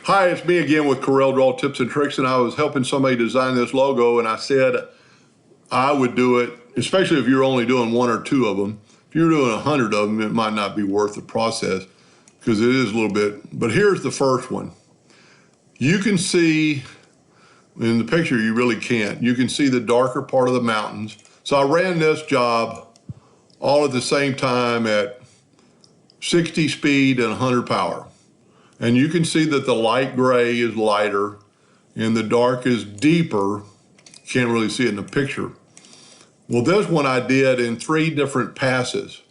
Hi, it's me again with Corel Draw Tips and Tricks, and I was helping somebody design this logo, and I said I would do it, especially if you're only doing one or two of them. If you're doing 100 of them, it might not be worth the process because it is a little bit. But here's the first one. You can see, in the picture you really can't, you can see the darker part of the mountains. So I ran this job all at the same time at 60 speed and 100 power. And you can see that the light gray is lighter and the dark is deeper. Can't really see it in the picture. Well, this one I did in 3 different passes.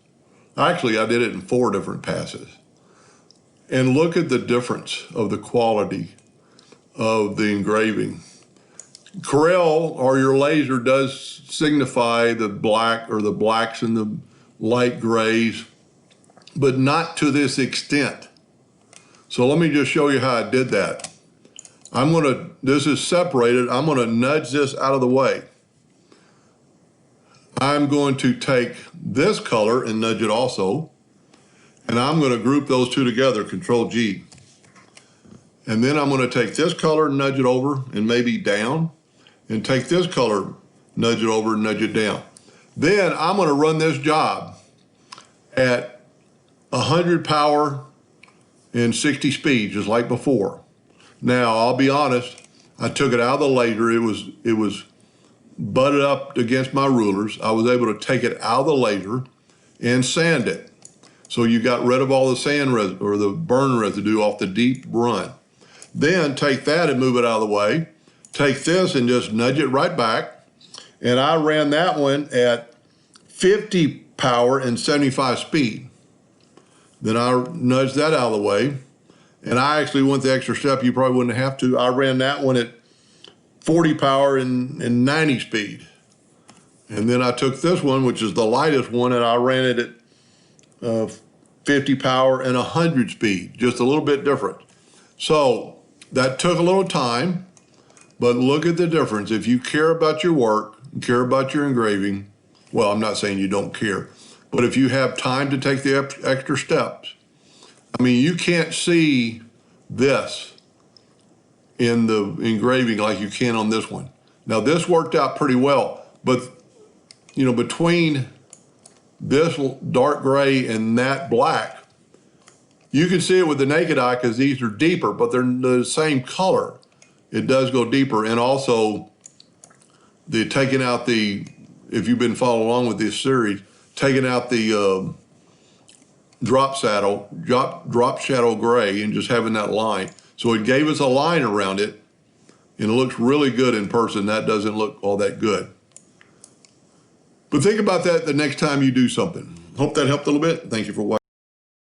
Actually, I did it in 4 different passes. And look at the difference of the quality of the engraving. Corel, or your laser, does signify the black or the blacks and the light grays, but not to this extent. So let me just show you how I did that. This is separated. I'm gonna nudge this out of the way. I'm going to take this color and nudge it also. And I'm gonna group those two together, Control G. And then I'm gonna take this color and nudge it over and maybe down, and take this color, nudge it over and nudge it down. Then I'm gonna run this job at 100 power and 60 speed, just like before. Now, I'll be honest, I took it out of the laser. It was butted up against my rulers. I was able to take it out of the laser and sand it. So you got rid of all the sand or the burn residue off the deep run. Then take that and move it out of the way. Take this and just nudge it right back. And I ran that one at 50 power and 75 speed. Then I nudged that out of the way. And I actually went the extra step. You probably wouldn't have to. I ran that one at 40 power and 90 speed. And then I took this one, which is the lightest one, and I ran it at 50 power and 100 speed, just a little bit different. So that took a little time, but look at the difference. If you care about your work, care about your engraving, well, I'm not saying you don't care, but if you have time to take the extra steps, I mean, you can't see this in the engraving like you can on this one. Now, this worked out pretty well, but you know, between this dark gray and that black, you can see it with the naked eye because these are deeper, but they're the same color. It does go deeper. And also, taking out the, if you've been following along with this series, taking out the drop shadow gray and just having that line. So it gave us a line around it, and it looks really good in person. That doesn't look all that good. But think about that the next time you do something. Hope that helped a little bit. Thank you for watching.